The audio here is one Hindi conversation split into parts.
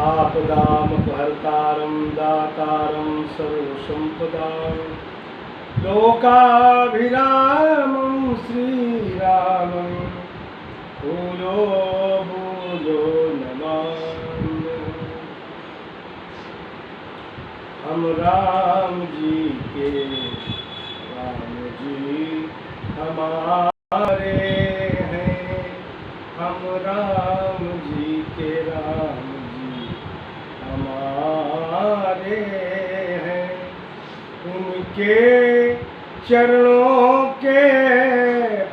आपदामपहर्तारं दातारं सर्वसम्पदां लोकाभिरामं श्रीरामं भूयो भूयो नमाम्यहम्। हम राम जी के राम जी हमारे हैं, हम राम जी के राम जी हमारे हैं। उनके चरणों के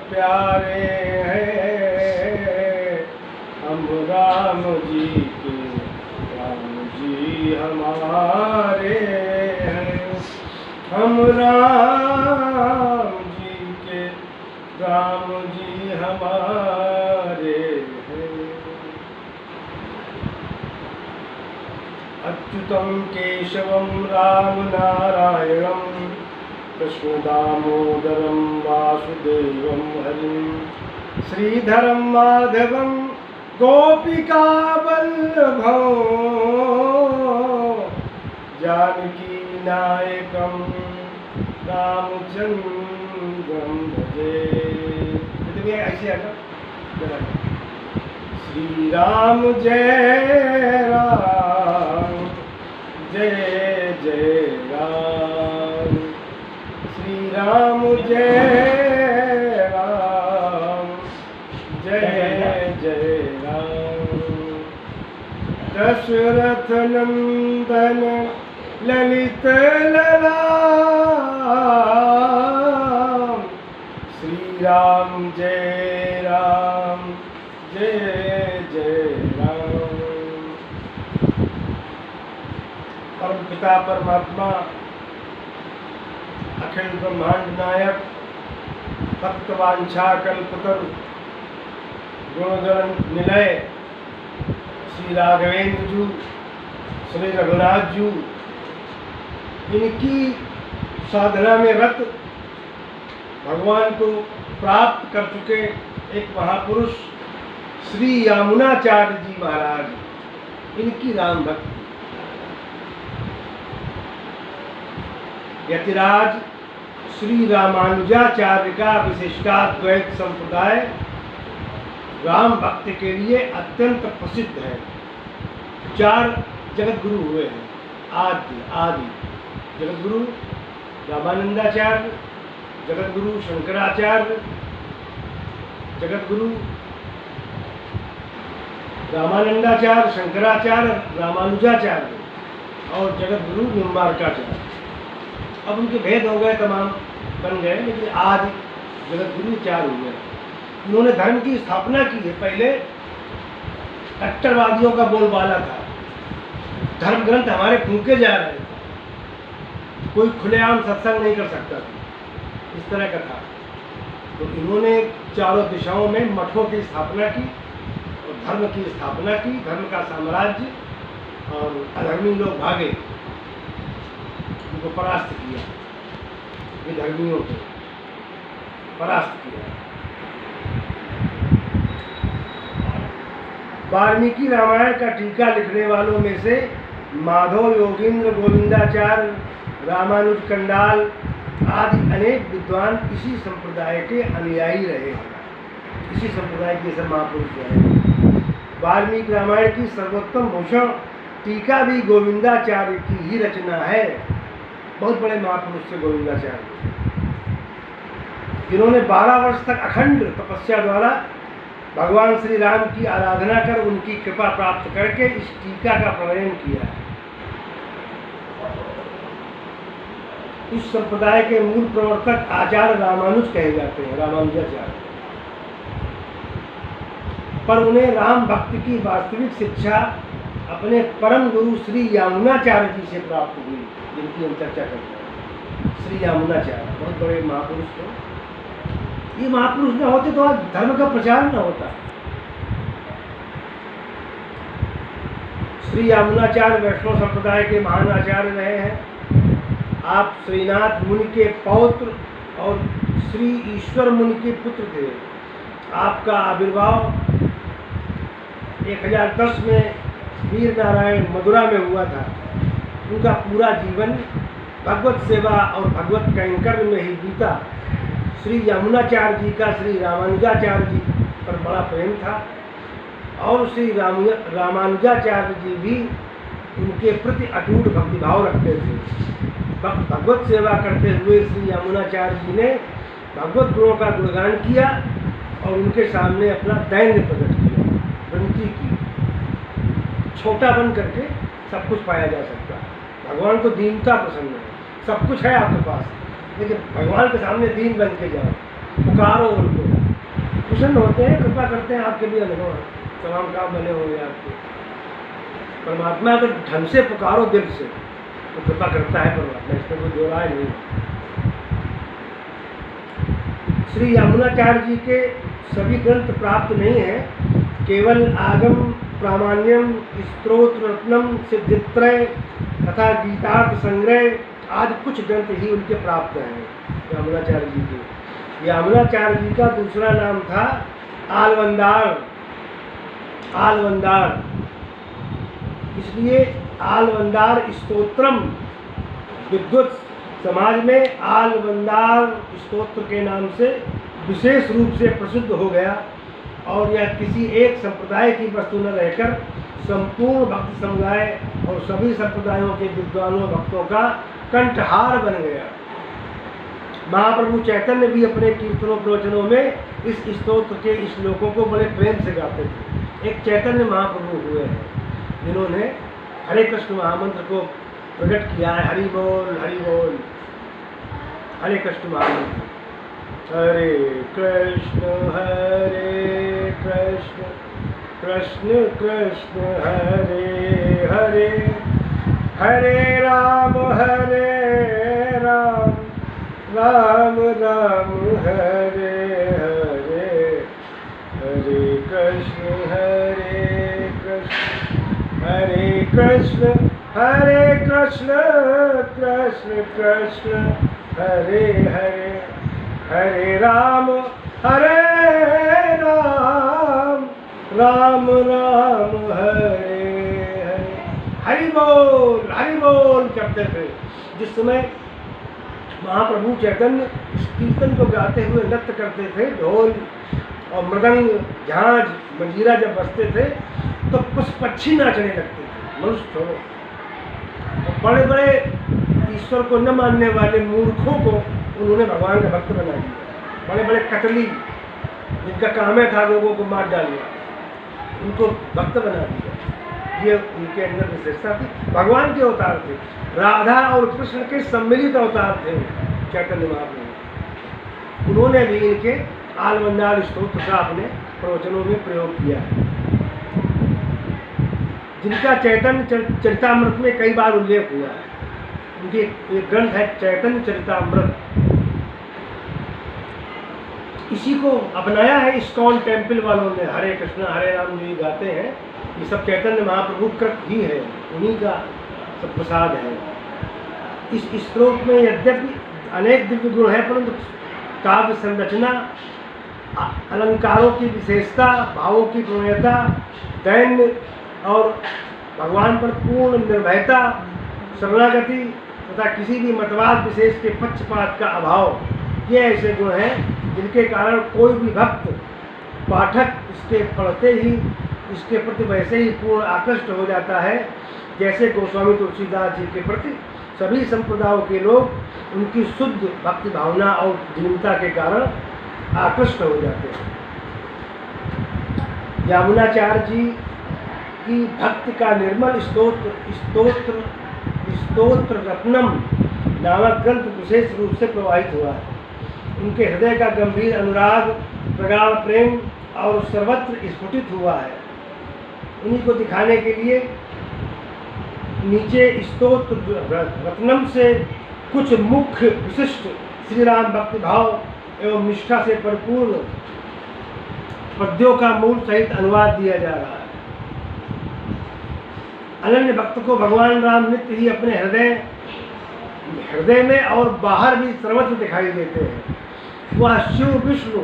प्यारे हैं, हम राम जी के राम जी हमारे हैं, हम राम जी के राम जी हमारे हैं। अच्युतं केशवं राम नारायणं कृष्ण दामोदरं वासुदेवं हरिं श्रीधरं माधवं गोपिका वल्लभं जानकी नायकं रामचंद्रं भजे। ऐसे है ना, श्री राम जय राम जय जय राम, श्री राम जय राम जय जय राम। दशरथ नंदन ललित ललाम, श्री राम जय राम जय जय राम। परम पिता परमात्मा अखिल ब्रह्मांड नायक भक्त वांछा कल्पतरु गुणगण निलय श्री राघवेंद्र जू श्री रघुनाथ जू, इनकी साधना में रत भगवान को प्राप्त कर चुके एक महापुरुष श्री यामुनाचार्य जी महाराज, इनकी राम भक्ति। यतिराज श्री रामानुजाचार्य का विशिष्टाद्वैत संप्रदाय राम भक्ति के लिए अत्यंत प्रसिद्ध है। 4 जगत गुरु हुए हैं। आदि जगत गुरु रामानंदाचार्य, जगत गुरु शंकराचार्य, जगत गुरु रामानंदाचार्य, शंकराचार्य, रामानुजाचार्य और जगत गुरु निम्बार्काचार्य। अब उनके भेद हो गए, तमाम बन गए, लेकिन आज जगत गुरु 4 हुए। उन्होंने धर्म की स्थापना की है। पहले कट्टरवादियों का बोलबाला था, धर्म ग्रंथ हमारे फूंके जा रहे थे, कोई खुलेआम सत्संग नहीं कर सकता था, इस तरह का था। तो इन्होंने चारों दिशाओं में मठों की स्थापना की और धर्म की स्थापना की, धर्म का साम्राज्य, और अधर्मी लोग भागे, उनको परास्त किया, विधर्मियों को परास्त किया। वाल्मीकि रामायण का टीका लिखने वालों में से माधव योगींद्र गोविंदाचार्य, रामानुज कंडाल आदि अनेक विद्वान इसी संप्रदाय के अनुयायी रहे हैं, इसी संप्रदाय के सब महापुरुष रहे। वाल्मीकि रामायण की सर्वोत्तम भूषण टीका भी गोविंदाचार्य की ही रचना है। बहुत बड़े महापुरुष थे गोविंदाचार्य, जिन्होंने 12 वर्ष तक अखंड तपस्या द्वारा भगवान श्री राम की आराधना कर उनकी कृपा प्राप्त करके इस टीका का प्रणयन किया है। इस संप्रदाय के मूल प्रवर्तक आचार्य रामानुज कहे जाते हैं, रामानुजाचार्य, पर उन्हें राम भक्ति की वास्तविक शिक्षा अपने परम गुरु श्री यामुनाचार्य जी से प्राप्त हुई, जिनकी हम चर्चा करते हैं। श्री यामुनाचार्य बहुत बड़े महापुरुष थे। ये महापुरुष न होते तो आज धर्म का प्रचार न होता। श्री यामुनाचार्य वैष्णव संप्रदाय के महान आचार्य रहे हैं। आप श्रीनाथ मुनि के पौत्र और श्री ईश्वर मुनि के पुत्र थे। आपका आविर्भाव 1010 में वीर नारायण मदुरा में हुआ था, उनका पूरा जीवन भगवत सेवा और भगवत कैंकर में ही बीता। श्री यमुनाचार्य जी का श्री रामानुजाचार्य जी पर बड़ा प्रेम था और श्री रामानुजाचार्य जी भी उनके प्रति अटूट भक्तिभाव रखते थे। भगवत सेवा करते हुए श्री यमुनाचार्य जी ने भगवत गुणों का गुणगान किया और उनके सामने अपना दैन्य प्रकट किया, विनती की। छोटा बन करके सब कुछ पाया जा सकता है। भगवान को दीनता पसंद है, सब कुछ है आपके पास, लेकिन भगवान के सामने दीन बन के जाओ, पुकारो उनको, प्रसन्न होते हैं, कृपा करते हैं। आपके भी अनुभव है, तमाम काम बने होंगे आपके। परमात्मा अगर ढंग से पुकारो दिल से तो कृपा करता है परमात्मा, इसमें कोई दो राय नहीं। श्री यमुनाचार्य जी के सभी ग्रंथ प्राप्त नहीं है, केवल आगम प्रामाण्यम, स्तोत्र रत्नम, सिद्धित्रय तथा गीतार्थ संग्रह आदि कुछ ग्रंथ ही उनके प्राप्त हैं यमुनाचार्य जी के। यमुनाचार्य जी का दूसरा नाम था आलवंदार। आलवंदार इसलिए आलवंदार स्तोत्रम विद्वत समाज में आलवंदार स्तोत्र के नाम से विशेष रूप से प्रसिद्ध हो गया और यह किसी एक संप्रदाय की वस्तु न रहकर संपूर्ण भक्त समुदाय और सभी संप्रदायों के विद्वानों भक्तों का कंठहार बन गया। महाप्रभु चैतन्य भी अपने कीर्तनों प्रवचनों में इस स्तोत्र के श्लोकों को बड़े प्रेम से गाते थे। एक चैतन्य महाप्रभु हुए हैं जिन्होंने हरे कृष्ण महामंत्र को प्रकट किया है। हरि बोल हरि बोल, हरे कृष्ण महामंत्र। हरे कृष्ण कृष्ण कृष्ण हरे हरे, हरे राम राम राम हरे हरे, हरे कृष्ण कृष्ण कृष्ण हरे हरे, हरे राम राम राम हरे हरे। हरि बोल करते थे। जिस समय महाप्रभु चैतन्य इस कीर्तन को गाते हुए नृत्य करते थे, ढोल और मृदंग, झांझ, मंजीरा जब बजते थे तो कुछ पक्षी नाचने लगते थे, मनुष्य छोड़ो। बड़े बड़े ईश्वर को न मानने वाले मूर्खों को उन्होंने भगवान का भक्त बना दिया। बड़े बड़े कतली जिनका काम था लोगों को मार डालिया, उनको भक्त बना दिया। ये उनके अंदर विशेषता थी। भगवान के अवतार थे, राधा और कृष्ण के सम्मिलित अवतार थे चैतन्य महाप्रभु। उन्होंने भी इनके आलवंदार स्तोत्र का अपने प्रवचनों में प्रयोग किया है, जिनका चैतन्य चरितामृत में कई बार उल्लेख हुआ है। उनकी एक ग्रंथ है चैतन्य चरितामृत। इसी को अपनाया है इस्कॉन टेम्पल वालों ने। हरे कृष्ण हरे राम जी गाते हैं, ये सब चैतन्य महाप्रभु कृत ही है, उन्हीं का सब प्रसाद है। इस श्लोक में यद्यपि अनेक दिव्य गुण हैं, परंतु काव्य संरचना, अलंकारों की विशेषता, भावों की पूर्णता, दैन्य और भगवान पर पूर्ण निर्भयता, शरणागति तथा किसी भी मतवाद विशेष के पक्षपात का अभाव, ये ऐसे गुण हैं जिनके कारण कोई भी भक्त पाठक इसके पढ़ते ही इसके प्रति वैसे ही पूर्ण आकृष्ट हो जाता है जैसे गोस्वामी तुलसीदास जी के प्रति सभी संप्रदायों के लोग उनकी शुद्ध भक्ति भावना और दीनता के कारण आकृष्ट हो जाते हैं। यमुनाचार्य जी की भक्ति का निर्मल स्तोत्र रत्नम नामक ग्रंथ विशेष रूप से प्रवाहित हुआ है। उनके हृदय का गंभीर अनुराग, प्रगाढ़ प्रेम और सर्वत्र स्फुटित हुआ है। उन्हीं को दिखाने के लिए नीचे स्तोत्र रत्नम से कुछ मुख्य विशिष्ट श्री राम भक्ति भाव एवं निष्ठा से परिपूर्ण पद्यों का मूल सहित अनुवाद दिया जा रहा है। अनन्य भक्त को भगवान राम नित्य ही अपने हृदय में और बाहर भी सर्वत्र दिखाई देते हैं। वह शिव, विष्णु,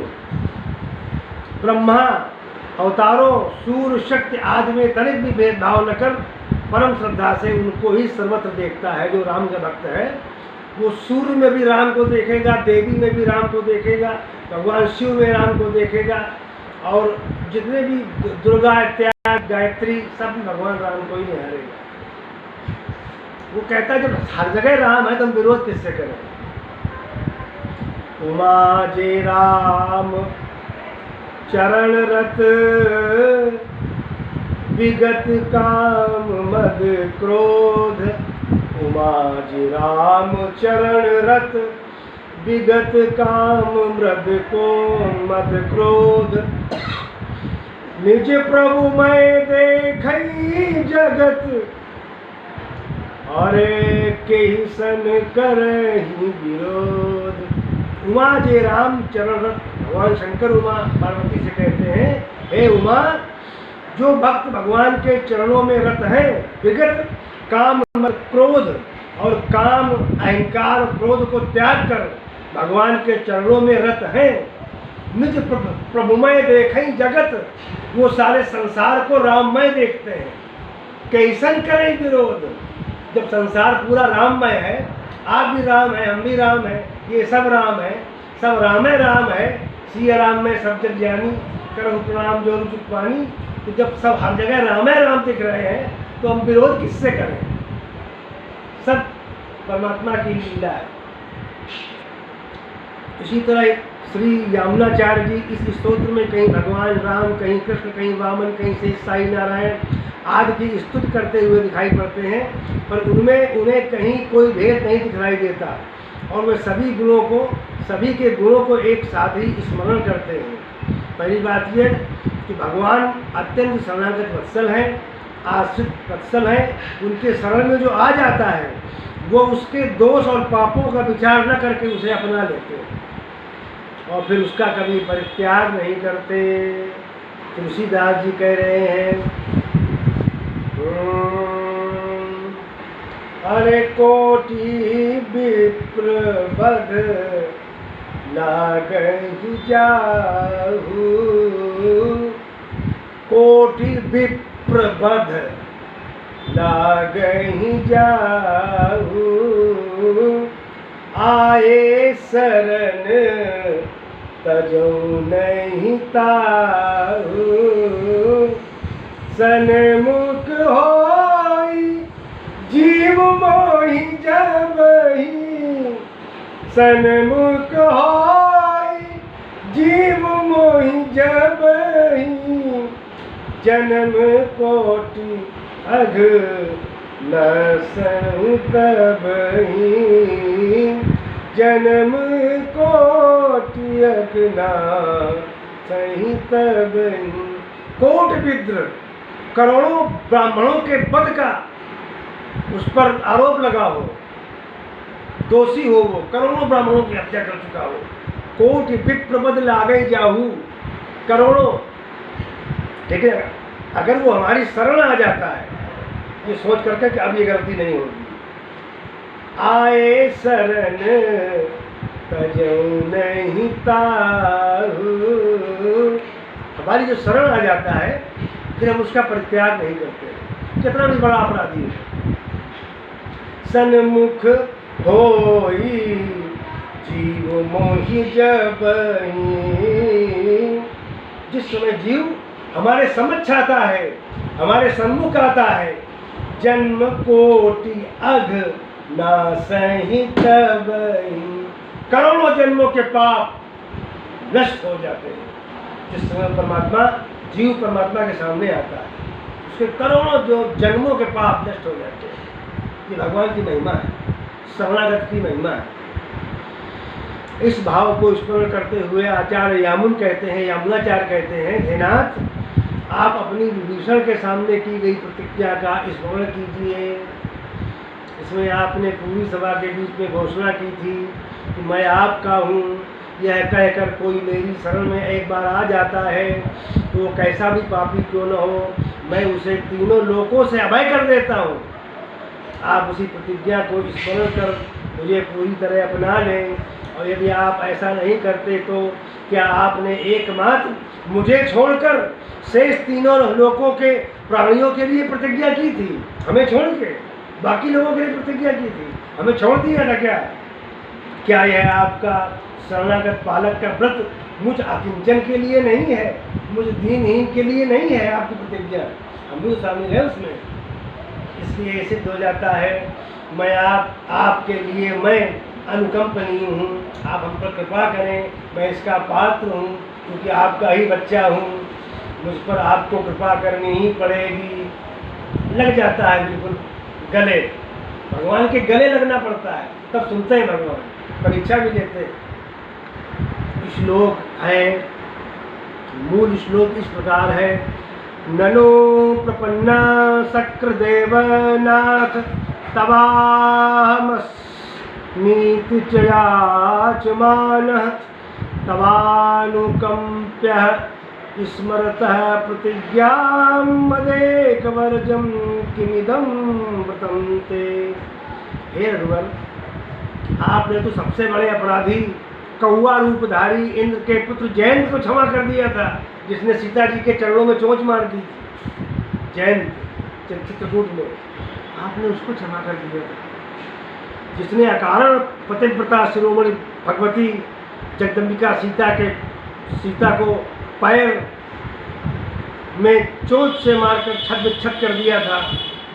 ब्रह्मा, अवतारों सूर्य शक्ति आदि में तनिक भी भेदभाव न कर परम श्रद्धा से उनको ही सर्वत्र देखता है। जो राम का भक्त है वो सूर्य में भी राम को देखेगा, देवी में भी राम को देखेगा, भगवान शिव में राम को देखेगा, और जितने भी दुर्गा इत्यादि गायत्री सब भगवान राम को ही निहारेगा। वो कहता है जब हर जगह राम है तो हम विरोध किससे करें। उमा जे राम चरण रत विगत काम मद क्रोध। उमा जी राम चरण रत विगत काम मृद को मद क्रोध। निज प्रभु मैं देखई जगत अरे केहि सन करहि विरोध। उमा जे राम चरण रत, भगवान शंकर उमा पार्वती से कहते हैं, हे उमा, जो भक्त भगवान के चरणों में रत हैं, विगत काम क्रोध और काम अहंकार क्रोध को त्याग कर भगवान के चरणों में रत हैं, निज प्रभुमय देखें जगत, वो सारे संसार को राममय देखते हैं। कैसन करें विरोध, जब संसार पूरा राममय है, आप भी राम है, हम भी राम है, ये सब राम है, सब रामे राम है। सिया राम में सब जग ज्ञानी करहु प्रणाम जो रुचि पानी। तो जब सब हर जगह रामे राम दिख रहे हैं तो हम विरोध किससे करें। सब परमात्मा की लीला है। इसी तरह श्री यामुनाचार्य जी इस स्तोत्र में कहीं भगवान राम, कहीं कृष्ण, कहीं वामन, कहीं शेष साई नारायण आदि की स्तुति करते हुए दिखाई पड़ते हैं, पर उनमें उन्हें कहीं कोई भेद नहीं दिखाई देता और वे सभी गुणों को, सभी के गुणों को एक साथ ही स्मरण करते हैं। पहली बात यह कि भगवान अत्यंत शरणागत वत्सल हैं, आश्रित वत्सल हैं। उनके शरण में जो आ जाता है वो उसके दोष और पापों का विचार न करके उसे अपना लेते हैं और फिर उसका कभी परित्याग नहीं करते। तुलसीदास जी कह रहे हैं, अरे कोटि विप्र बध लागहि जाहु। कोटि विप्र बध लागहि जाहु। आए शरण तजौ नहीं ताहु। सन्मुख होई जीव मोहि जबहि। सन्मुख होई जीव मोहि जबहि। जन्म कोटि अघ न सहु तबहि। जन्म कोटि अघ न सही तबहि। कोट विद्र, करोड़ों ब्राह्मणों के वध का उस पर आरोप लगा हो, दोषी हो, वो करोड़ों ब्राह्मणों की हत्या कर चुका हो। कोटि विप्र बध लागे जाहू, करोड़ों। ठीक है, अगर वो हमारी शरण आ जाता है ये सोच करके कि अब ये गलती नहीं होगी। आए शरण तजौ नहीं ताहू। हमारी जो शरण आ जाता है फिर हम उसका परित्याग नहीं करते, कितना भी बड़ा अपराधी है। सन्मुख होई जीव मोहि जबहि। जिस समय जीव हमारे समक्ष आता है, हमारे सन्मुख आता है, जन्म कोटि अघ नासहि तबहि। करोड़ों जन्मों के पाप नष्ट हो जाते हैं जिस समय परमात्मा, जीव परमात्मा के सामने आता है, उसके करोड़ों जो जन्मों के पाप नष्ट हो जाते हैं। ये भगवान की महिमा है, शरणागत की महिमा है। इस भाव को स्मरण करते हुए आचार्य यामुन कहते हैं, यामुनाचार्य कहते हैं, हे नाथ, आप अपनी विभीषण के सामने की गई प्रतिज्ञा का स्मरण कीजिए। इसमें आपने पूरी सभा के बीच में घोषणा की थी कि मैं आपका हूँ। यह कहकर कोई मेरी शरण में एक बार आ जाता है तो वो कैसा भी पापी क्यों न हो, मैं उसे तीनों लोकों से अभय कर देता हूँ। आप उसी प्रतिज्ञा को स्मरण कर मुझे पूरी तरह अपना लें और यदि आप ऐसा नहीं करते तो क्या आपने एकमात्र मुझे छोड़कर शेष तीनों लोगों के प्राणियों के लिए प्रतिज्ञा की थी? हमें छोड़ के बाकी लोगों के लिए प्रतिज्ञा की थी, हमें छोड़ दिया था क्या? क्या यह आपका शरणागत पालक का व्रत मुझ अकिंचन के लिए नहीं है, मुझ दीनहीन के लिए नहीं है आपकी प्रतिज्ञा? हम भी शामिल है उसमें। इसलिए सिद्ध हो जाता है मैं आपके लिए मैं अनुकंपनीय हूँ, आप हम पर कृपा करें, मैं इसका पात्र हूँ क्योंकि आपका ही बच्चा हूँ, मुझ पर आपको कृपा करनी ही पड़ेगी। लग जाता है बिल्कुल गले, भगवान के गले लगना पड़ता है, तब सुनते हैं भगवान, परीक्षा भी लेते हैं। श्लोक है, मूल श्लोक इस प्रकार है, ननो प्रपन्ना शक्रदेवनाथ तवाहमस्मीति च याचमानः तवानुकंप्यः स्मरतः प्रतिज्ञां मदेकवर्जं किमिदं व्रतं ते। हे रघुवर, आपने तो सबसे बड़े अपराधी कौआ रूपधारी इंद्र के पुत्र जयंत को क्षमा कर दिया था, जिसने सीता जी के चरणों में चोंच मार दी थी। जयंत चित्रकूट में आपने उसको क्षमा कर दिया था, जिसने अकारण पतिव्रता शिरोमणि भगवती जगदम्बिका सीता को पैर में चोंच से मारकर छत कर दिया था।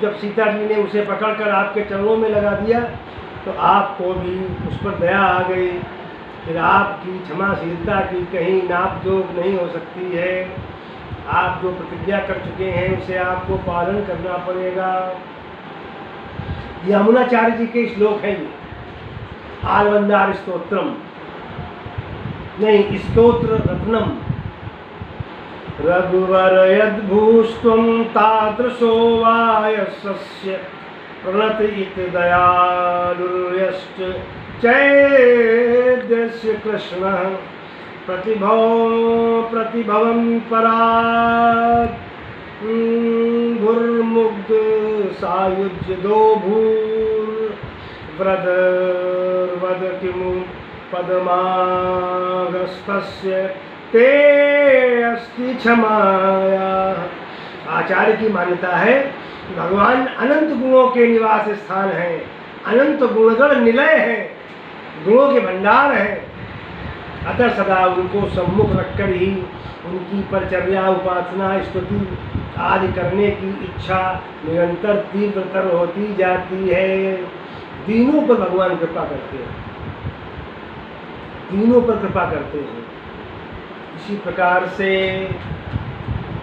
जब सीता जी ने उसे पकड़कर आपके चरणों में लगा दिया तो आपको भी उस पर दया आ गई। फिर आपकी क्षमाशीलता की कहीं नाप जोक नहीं हो सकती है। आप जो प्रतिज्ञा कर चुके हैं उसे आपको पालन करना पड़ेगा। यमुनाचार्य जी के श्लोक हैं ये, आलवंदार स्तोत्रम नहीं स्तोत्र रत्नम। रघुवर यद्भूस्त्वं तादृशो वायसस्य प्रणत इति दयालुर्यश्च चैद्यस्य कृष्णः प्रतिभवं परात् भुर्मुग्ध सायुज्य दो भूर्वद किमु पद्मागस्तस्य ते अस्ति क्षमाया। आचार्य की मान्यता है भगवान अनंत गुणों के निवास स्थान है, अनंत गुणगण निलय है, गुणों के भंडार है। अतः सदा उनको सम्मुख रखकर ही उनकी परिचर्या, उपासना, स्तुति आदि करने की इच्छा निरंतर तीव्रतर होती जाती है। दीनों पर भगवान कृपा करते हैं, दीनों पर कृपा करते हैं। इसी प्रकार से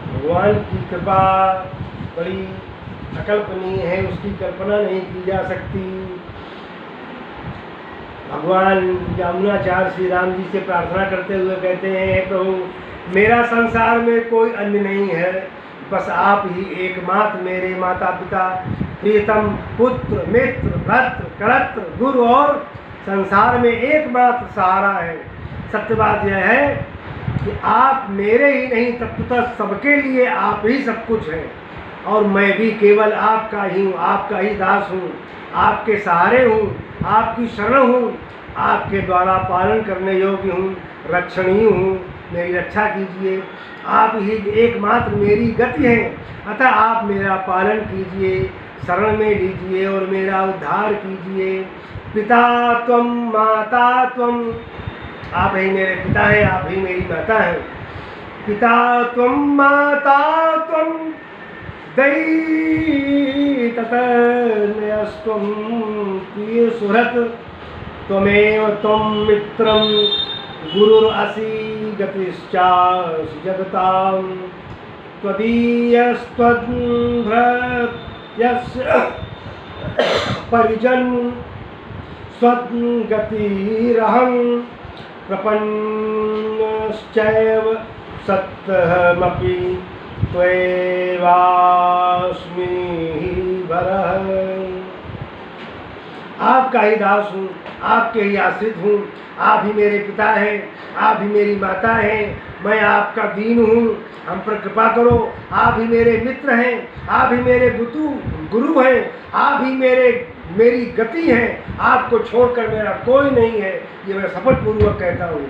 भगवान की कृपा बड़ी अकल्पनीय है, उसकी कल्पना नहीं की जा सकती। भगवान यमुनाचार्य श्री राम जी से प्रार्थना करते हुए कहते हैं, प्रभु मेरा संसार में कोई अन्य नहीं है, बस आप ही एकमात्र मेरे माता पिता, प्रियतम पुत्र, मित्र, भ्रातृ, कलत्र, गुरु और संसार में एकमात्र सहारा है। सत्य बात यह है कि आप मेरे ही नहीं तत्वतः सबके लिए आप ही सब कुछ हैं, और मैं भी केवल आपका ही हूँ, आपका ही दास हूँ, आपके सहारे हूँ, आपकी शरण हूँ, आपके द्वारा पालन करने योग्य हूँ, रक्षणीय हूँ। मेरी रक्षा कीजिए, आप ही एकमात्र मेरी गति हैं। अतः आप मेरा पालन कीजिए, शरण में लीजिए और मेरा उद्धार कीजिए। पिता त्वं माता त्वं, आप ही मेरे पिता हैं, आप ही मेरी माता हैं। पिता त्वं माता त्वं दयी ततनयस्त्वं प्रिय सुहृत् त्वमेव त्वं मित्रं गुरुरसि गतिश्चासि जगतां त्वदीयस्त्वद्भ्रातस्य परिजन स्वगतिरहं प्रपन्नश्चैव सत्यमपि त्वमेवास्मि भरः। आपका ही दास हूँ, आपके ही आश्रित हूँ। आप ही मेरे पिता हैं, आप ही मेरी माता हैं, मैं आपका दीन हूँ, हम पर कृपा करो। आप ही मेरे मित्र हैं, आप ही मेरे गुरु हैं, आप ही मेरी गति हैं, आपको छोड़कर मेरा कोई नहीं है। ये मैं शपथ पूर्वक कहता हूँ।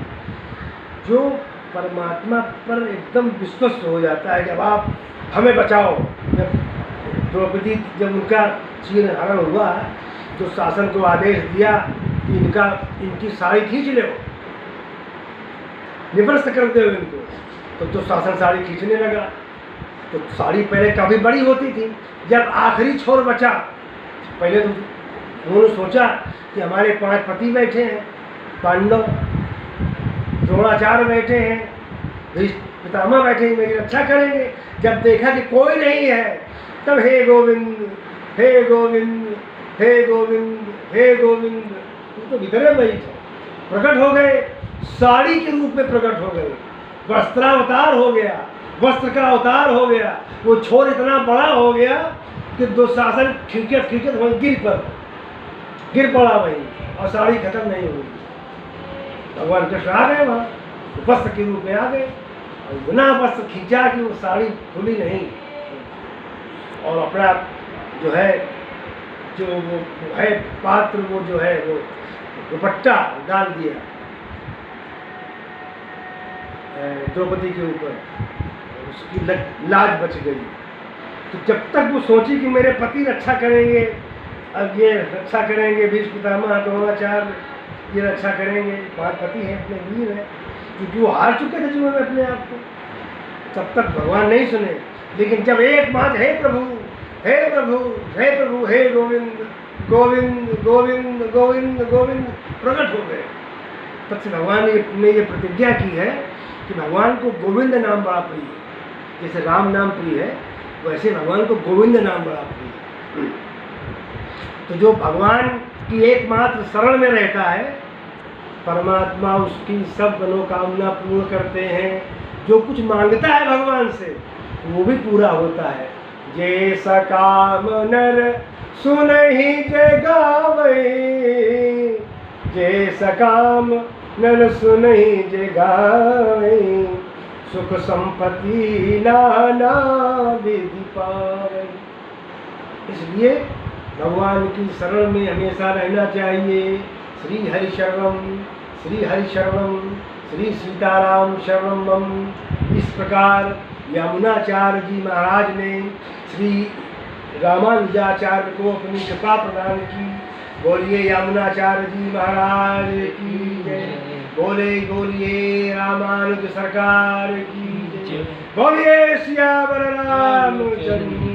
जो परमात्मा पर एकदम विश्वस्त हो जाता है, जब आप हमें बचाओ। जब द्रौपदी, जब उनका चीर हरण हुआ तो शासन को आदेश दिया कि इनकी साड़ी खींच लो, निवृत्त कर दो इनको। तो शासन साड़ी खींचने लगा। तो साड़ी पहले काफ़ी बड़ी होती थी। जब आखिरी छोर बचा, पहले तो उन्होंने सोचा कि हमारे 5 पति बैठे हैं, पांडव, द्रोणाचार्य बैठे हैं, पितामह बैठे हैं, मेरी रक्षा करेंगे। जब देखा कि कोई नहीं है, तब हे गोविंद, हे गोविंद, हे गोविंद, हे गोविंद, तुम तो भीतर में बैठे प्रकट हो गए, साड़ी के रूप में प्रकट हो गए, वस्त्रावतार हो गया, वस्त्र का अवतार हो गया। वो छोर इतना बड़ा हो गया कि दुशासन खिड़कत वहीं गिर पड़ा वहीं, और साड़ी खत्म नहीं हुई। भगवान कृष्ण आ गए वहाँ, वस्त्र के रूप में आ गए, और इतना वस्त्र खींचा कि वो साड़ी खुली नहीं, और अपना जो है, जो वो है पात्र, वो जो है वो दुपट्टा डाल दिया द्रौपदी के ऊपर, उसकी लाज बच गई। तो जब तक वो सोची कि मेरे पति रक्षा करेंगे, अब ये रक्षा करेंगे, भीष्म पितामह, द्रोणाचार्य ये रक्षा करेंगे, 5 पति हैं, अपने वीर हैं, क्योंकि वो हार चुके थे जीवन में अपने आप को, तब तक भगवान नहीं सुने। लेकिन जब एक बात, हे प्रभु, हे प्रभु, हे प्रभु, हे गोविंद, गोविंद, गोविंद, गोविंद, गोविंद प्रकट हो गए, तब से भगवान ने ये प्रतिज्ञा की है कि भगवान को गोविंद नाम बड़ा प्रिय है। जैसे राम नाम प्रिय है, वैसे भगवान को गोविंद नाम बड़ा प्रिय है। तो जो भगवान की एकमात्र शरण में रहता है, परमात्मा उसकी सब मनोकामना पूर्ण करते हैं। जो कुछ मांगता है भगवान से, वो भी पूरा होता है। जैसा काम नर सुनहि जय गावै, जैसा काम नर सुनहि जय गावै, सुख संपत्ति नाना विधि पावै। इसलिए भगवान की शरण में हमेशा रहना चाहिए। श्री हरि शरणम, श्री हरि शरणम, श्री सीताराम शरणम मम। इस प्रकार यमुनाचार्य जी महाराज ने श्री रामानुजाचार्य को अपनी कृपा प्रदान की। बोलिए यमुनाचार्य जी महाराज की जय। बोलिए रामानुज सरकार की जय। बोलिए सियावर रामचंद्र